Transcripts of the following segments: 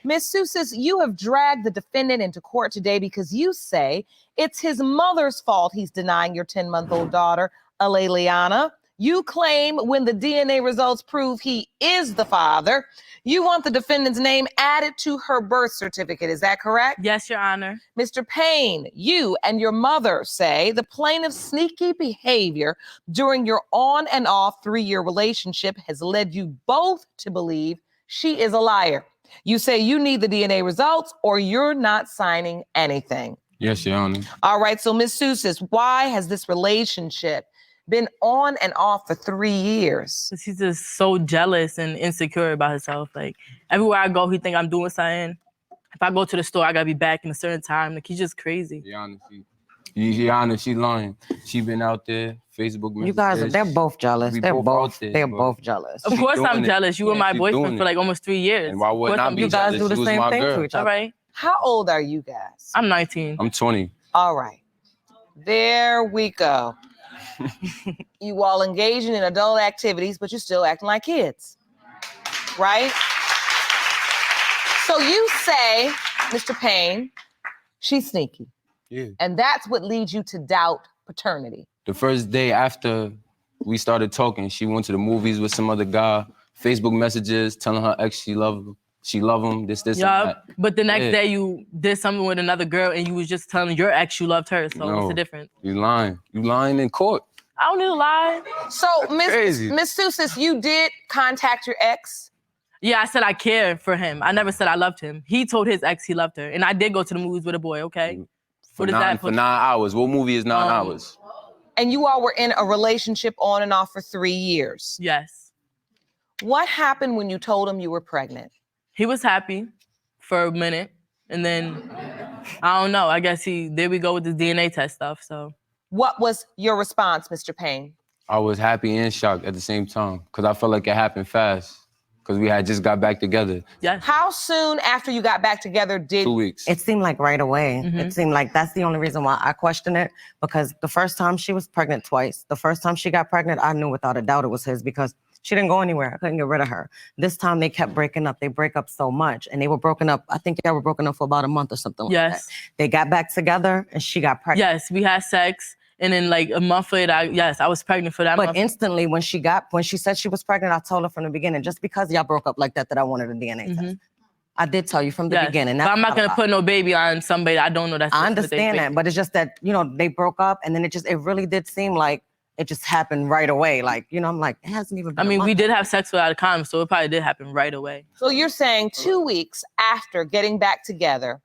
Ms. Sousis, you have dragged the defendant into court today because you say it's his mother's fault he's denying your 10-month-old daughter, Aleliana. You claim when the DNA results prove he is the father, you want the defendant's name added to her birth certificate. Is that correct? Yes, Your Honor. Mr. Payne, you and your mother say the plaintiff's sneaky behavior during your on and off 3-year relationship has led you both to believe she is a liar. You say you need the DNA results or you're not signing anything. Yes, Your Honor. All right, so Ms. Sousis, why has this relationship been on and off for 3 years? He's just so jealous and insecure about himself. Like, everywhere I go, he think I'm doing something. If I go to the store, I gotta be back in a certain time. Like, he's just crazy. Your Honor, she lying. She been out there, Facebook messages. You guys, they're both jealous. They're both jealous. Of course I'm jealous. You were my boyfriend for like almost 3 years. And why would not be you guys jealous? do the same thing to each other. All right. How old are you guys? I'm 19. I'm 20. All right. There we go. You all engaging in adult activities, but you're still acting like kids, right? So you say, Mr. Payne, she's sneaky. Yeah. And that's what leads you to doubt paternity. The first day after we started talking, she went to the movies with some other guy, Facebook messages telling her ex she love him, this, and that. But the next day you did something with another girl and you was just telling your ex you loved her. So what's the difference? You lying. You lying in court. I don't need to lie. So, Miss Sousis, you did contact your ex? Yeah, I said I care for him. I never said I loved him. He told his ex he loved her. And I did go to the movies with a boy, okay? For 9 hours. What movie is 9 hours? And you all were in a relationship on and off for 3 years? Yes. What happened when you told him you were pregnant? He was happy for a minute. And then, I don't know. I guess there we go with the DNA test stuff, so. What was your response, Mr. Payne? I was happy and shocked at the same time because I felt like it happened fast because we had just got back together. Yes. How soon after you got back together did... 2 weeks. It seemed like right away. Mm-hmm. It seemed like that's the only reason why I question it, because the first time she was pregnant twice. The first time she got pregnant, I knew without a doubt it was his because she didn't go anywhere. I couldn't get rid of her. This time they kept breaking up. They break up so much and they were broken up. I think they were broken up for about a month or something like that. They got back together and she got pregnant. Yes, we had sex. And then like a month later, I was pregnant for that month. But instantly when she said she was pregnant, I told her from the beginning, just because y'all broke up like that I wanted a DNA test. I did tell you from the beginning. But I'm not gonna put no baby on somebody I don't know that's I understand that, but it's just that, they broke up and then it really did seem like it just happened right away. Like, I'm like, it hasn't even been a month. We did have sex without a condom, so it probably did happen right away. So you're saying 2 weeks after getting back together,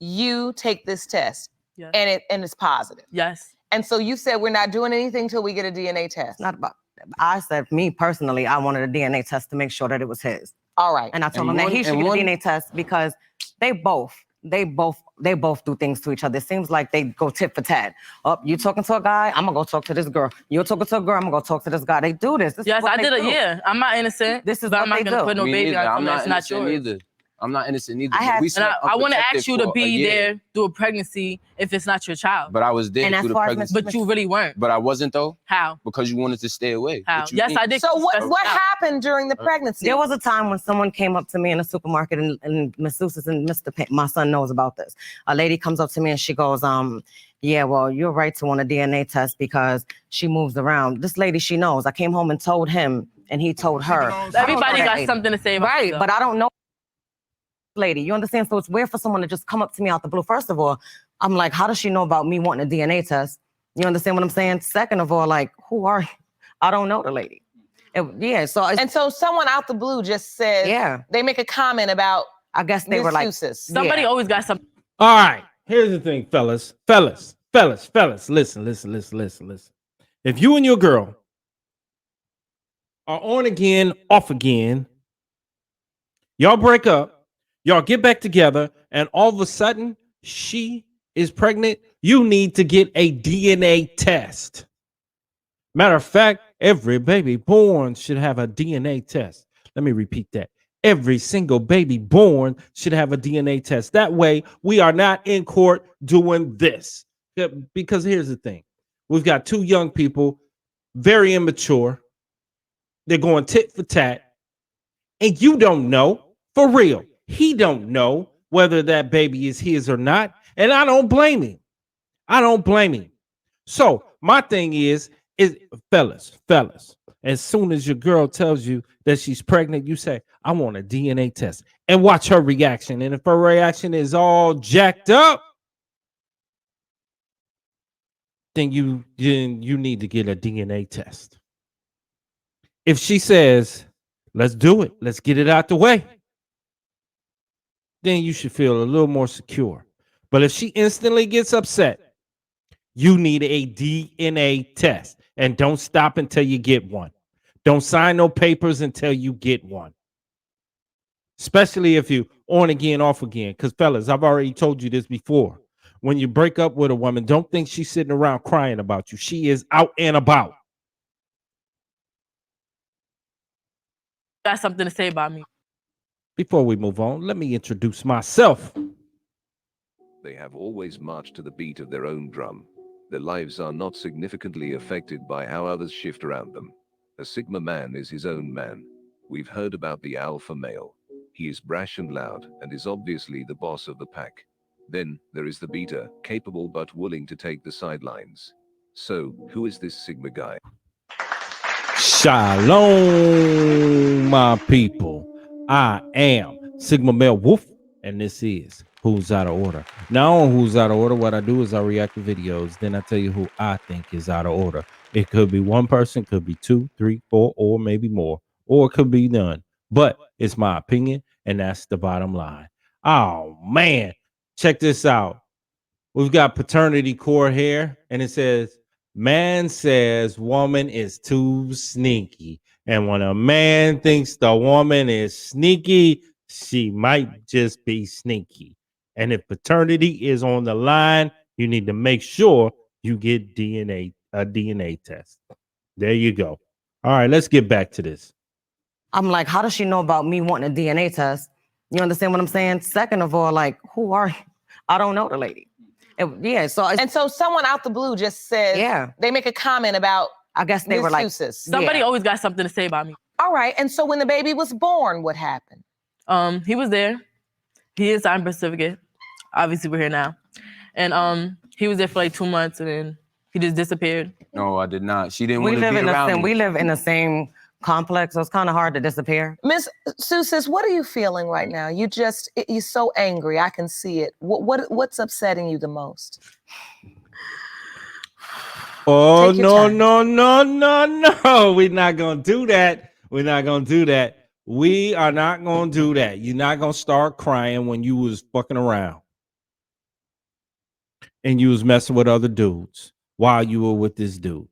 you take this test and it's positive? Yes. And so you said we're not doing anything till we get a DNA test. Not about. I said, me personally, I wanted a DNA test to make sure that it was his. All right. And I told him that he should get a DNA test because they both do things to each other. It seems like they go tit for tat. Oh, you talking to a guy? I'm gonna go talk to this girl. You're talking to a girl? I'm gonna go talk to this guy. They do this. Yes, I did it. Yeah, I'm not innocent. This is but what I'm not they gonna do. put no baby on something that's not yours. Either. I'm not innocent either. I want to ask you to be there through a pregnancy if it's not your child. But I was there through the pregnancy. But you really weren't. But I wasn't though. How? Because you wanted to stay away. How? Yes, I did. So what happened during the pregnancy? There was a time when someone came up to me in a supermarket and Ms. Sousis and Mr. Payne, my son knows about this. A lady comes up to me and she goes, yeah, well, you're right to want a DNA test because she moves around. This lady, she knows. I came home and told him and he told her. Everybody got something to say about Right, but I don't know. Lady, you understand? So it's weird for someone to just come up to me out the blue. First of all, I'm like, how does she know about me wanting a DNA test? You understand what I'm saying? Second of all, like, who are you? I don't know the lady. So someone out the blue just said, they make a comment about, I guess they were like, somebody always got something. All right, here's the thing, fellas. Listen. If you and your girl are on again, off again, y'all break up, y'all get back together, and all of a sudden, she is pregnant, you need to get a DNA test. Matter of fact, every baby born should have a DNA test. Let me repeat that. Every single baby born should have a DNA test. That way, we are not in court doing this. Because here's the thing. We've got two young people, very immature. They're going tit for tat. And you don't know, for real. He don't know whether that baby is his or not, and I don't blame him. I don't blame him. So my thing is fellas, as soon as your girl tells you that she's pregnant, you say, I want a DNA test, and watch her reaction. And if her reaction is all jacked up, then you need to get a DNA test. If she says, let's do it, let's get it out the way, then you should feel a little more secure. But if she instantly gets upset, you need a DNA test. And don't stop until you get one. Don't sign no papers until you get one. Especially if you on again, off again. Because, fellas, I've already told you this before. When you break up with a woman, don't think she's sitting around crying about you. She is out and about. Got something to say about me. Before we move on, let me introduce myself. They have always marched to the beat of their own drum. Their lives are not significantly affected by how others shift around them. A Sigma man is his own man. We've heard about the alpha male. He is brash and loud and is obviously the boss of the pack. Then there is the beta, capable but willing to take the sidelines. So, who is this Sigma guy? Shalom, my people. I am Sigma Male Wolf, and this is Who's Out of Order. Now, on Who's Out of Order, what I do is I react to videos, then I tell you who I think is out of order. It could be one person, could be 2, 3, 4, or maybe more, or it could be none. But it's my opinion, and that's the bottom line. Oh, man. Check this out. We've got paternity core here, and it says, man says woman is too sneaky. And when a man thinks the woman is sneaky, she might just be sneaky. And if paternity is on the line, you need to make sure you get a DNA test. There you go. All right, let's get back to this. I'm like, how does she know about me wanting a DNA test? You understand what I'm saying? Second of all, like, who are you? I don't know the lady. And so someone out the blue just says, they make a comment about, I guess they Ms. were like, Seuss. Somebody always got something to say about me. All right. And so when the baby was born, what happened? He was there. He is signed birth certificate. Obviously, we're here now. And he was there for like 2 months, and then he just disappeared. No, I did not. She didn't we want to live be in the around same, me. we live in the same complex, so it's kind of hard to disappear. Ms. Seuss, what are you feeling right now? You're so angry. I can see it. What's upsetting you the most? Oh, Take your no, time. no. We're not going to do that. We're not going to do that. We are not going to do that. You're not going to start crying when you was fucking around and you was messing with other dudes while you were with this dude.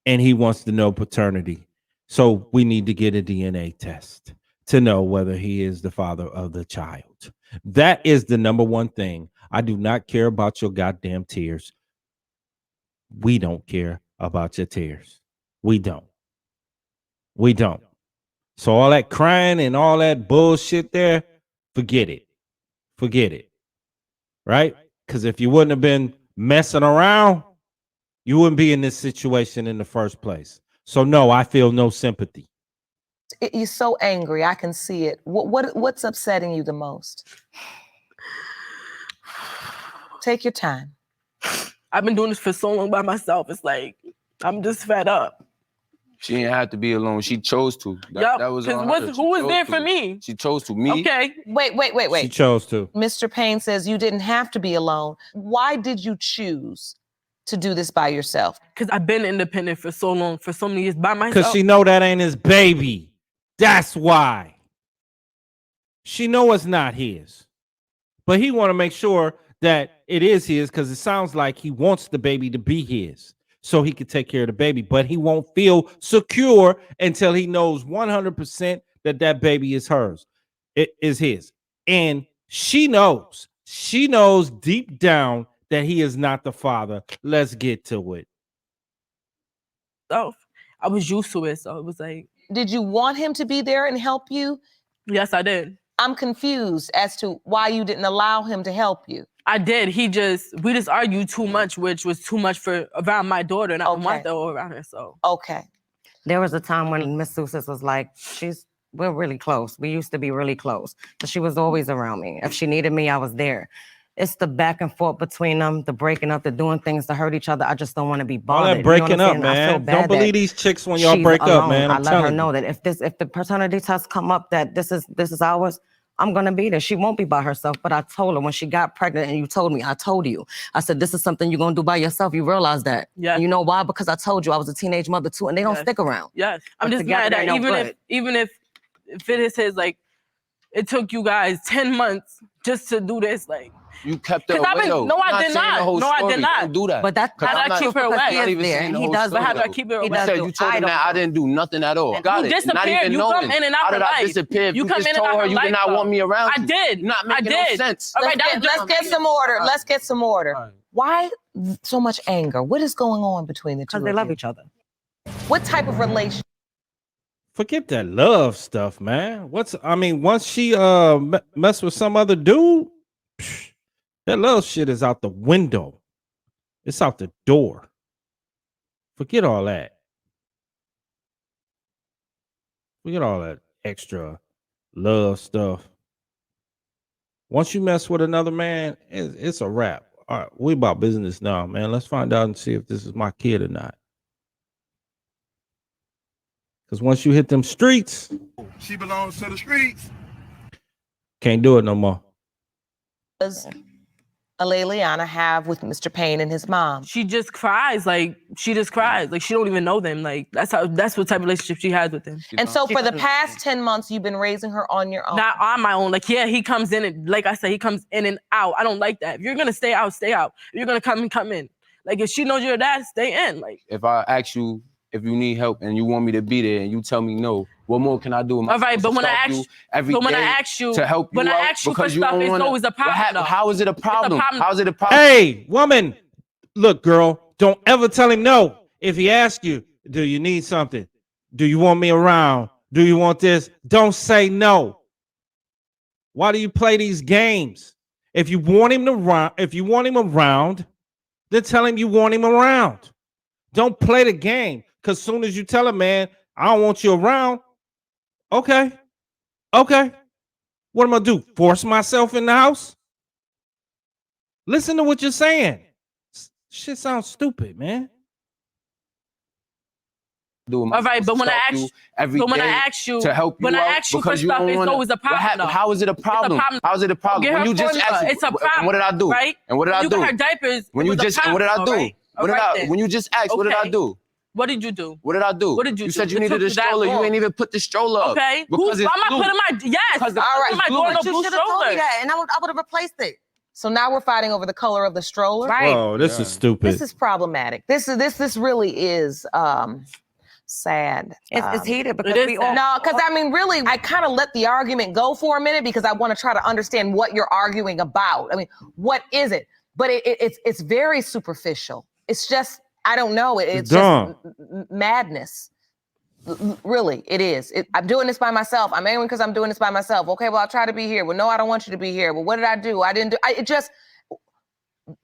And he wants to know paternity. So we need to get a DNA test to know whether he is the father of the child. That is the number one thing. I do not care about your goddamn tears. We don't care about your tears. We don't. We don't. So all that crying and all that bullshit there, forget it. Forget it. Right? Because if you wouldn't have been messing around, you wouldn't be in this situation in the first place. So no, I feel no sympathy. You're so angry. I can see it. What's upsetting you the most? Take your time. I've been doing this for so long by myself. It's like, I'm just fed up. She didn't have to be alone. She chose to. That was on her. Who was there for me? She chose to. Me? Okay. Wait. She chose to. Mr. Payne says you didn't have to be alone. Why did you choose to do this by yourself? Because I've been independent for so long, for so many years by myself. Because she know that ain't his baby. That's why. She know it's not his. But he want to make sure that it is his because it sounds like he wants the baby to be his so he can take care of the baby. But he won't feel secure until he knows 100% that that baby is hers. It is his. And she knows. She knows deep down that he is not the father. Let's get to it. So I was used to it. So it was like. Did you want him to be there and help you? Yes, I did. I'm confused as to why you didn't allow him to help you. I did. We just argued too much, which was too much for around my daughter, and I don't want that all around her. So okay. There was a time when Miss Seuss was like, she's we're really close. We used to be really close. So she was always around me. If she needed me, I was there. It's the back and forth between them, the breaking up, the doing things to hurt each other. I just don't want to be All bothered. that You know breaking what I'm up, saying? I feel man. bad Don't believe that these chicks when y'all she's break up, alone. man. I I'm let her telling know you. that if the paternity test come up that this is ours, I'm gonna be there. She won't be by herself. But I told her when she got pregnant, and you told me, I told you. I said, this is something you're gonna do by yourself. You realize that. Yeah. And you know why? Because I told you I was a teenage mother too, and they don't Yes. stick around. Yes. I'm But just together mad they that no even good. if it is his, like, it took you guys 10 months just to do this, like. You kept her 'Cause I've away been- though. no, I You're did saying not. The whole No, I story. did not. Don't do that. But that, Cause How I'm did I not, keep her I'm away? not He even is there, saying and the he whole does story. But how do I though. keep her He away? You does said do you told him that I items. didn't do nothing at all. And Got you it. And not disappeared. even You knowing. come in and out How her did I life. disappear? If You you come just in and told out her her you did life, not though. want me around I you. did. Not I making no did. sense. All right, Let's get some order. Let's get some order. All right. Why so much anger? What is going on between the two Because of they love you? each other. What type of relationship? Forget that love stuff, man. Once she mess with some other dude, psh, that love shit is out the window. It's out the door. Forget all that. Forget all that extra love stuff. Once you mess with another man, it's a wrap. All right, we about business now, man. Let's find out and see if this is my kid or not. Because once you hit them streets, She belongs to the streets. can't do it no more. Does Leliana have with Mr. Payne and his mom? She just cries. Like, she just cries. Like, she don't even know them. Like, that's what type of relationship she has with them. And so She for the doesn't- past 10 months, you've been raising her on your own. Not on my own. Like, yeah, he comes in and, like I said, he comes in and out. I don't like that. If you're gonna stay out, stay out. If you're gonna come in, come in. Like, if she knows you're dad, stay in. Like, If I ask you if you need help and you want me to be there and you tell me no, what more can I do? Am I all right, supposed but to when I stalk ask you you, every but when I day ask you, to help when you I out ask you for because you stuff, don't it's want always a problem. though. How is it a problem? problem. How is it a problem? Hey, woman, look, girl, don't ever tell him no. If he asks you, do you need something? Do you want me around? Do you want this? Don't say no. Why do you play these games? If you want him around, then tell him you want him around. Don't play the game. Because soon as you tell a man, I don't want you around, okay. What am I do? Force myself in the house? Listen to what you're saying. Shit sounds stupid, man. All All right, but when I ask you to help you when I out ask you for because you stuff, don't it's want always a problem. though. How is it a problem? problem. How is it a problem? Get When her you just formula. asked me, It's a problem. and what did I do? Right? And what did I You do? got her diapers. When it you was a just and what did I problem, do? right? What did All right I then. when you just asked, what did I Okay. do? What did you do? What did I do? What did you do? said you It needed took a you that stroller. You long. ain't even put the stroller up. Okay. Because it's I'm not blue. putting my Because the- I'm All right, putting my blue. door in But a you blue should have told me stroller. that, and I would have replaced it. So now we're fighting over the color of the stroller. Right. Whoa, this is stupid. This is problematic. This really is sad. It's heated because It is we all sad. No, because I mean, really, I kind of let the argument go for a minute because I want to try to understand what you're arguing about. I mean, what is it? But it's very superficial. It's just, I don't know. It's dumb. just madness. Really, it is. I'm doing this by myself. I'm angry because I'm doing this by myself. Okay, well, I'll try to be here. Well, no, I don't want you to be here. Well, what did I do? I didn't do.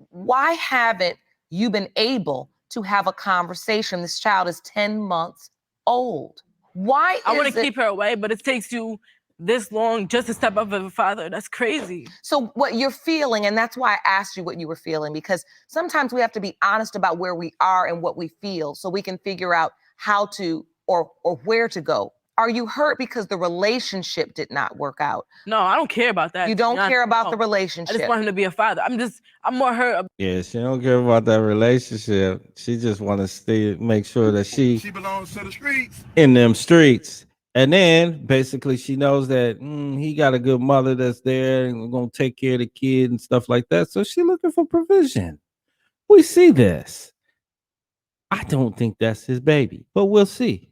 Why haven't you been able to have a conversation? This child is 10 months old. Why I want is to it? keep her away, but it takes you this long just to step up as a father. That's crazy. So what you're feeling, and that's why I asked you what you were feeling, because sometimes we have to be honest about where we are and what we feel so we can figure out how to or where to go. Are you hurt because the relationship did not work out? No, I don't care about that. You to be don't honest. care about No. the I relationship. just want him to be a father. I'm more hurt. Yeah, she don't care about that relationship. She just want to make sure that she belongs to the streets. in them streets. And then basically she knows that he got a good mother that's there and gonna take care of the kid and stuff like that. So she looking for provision. We see this. I don't think that's his baby, but we'll see.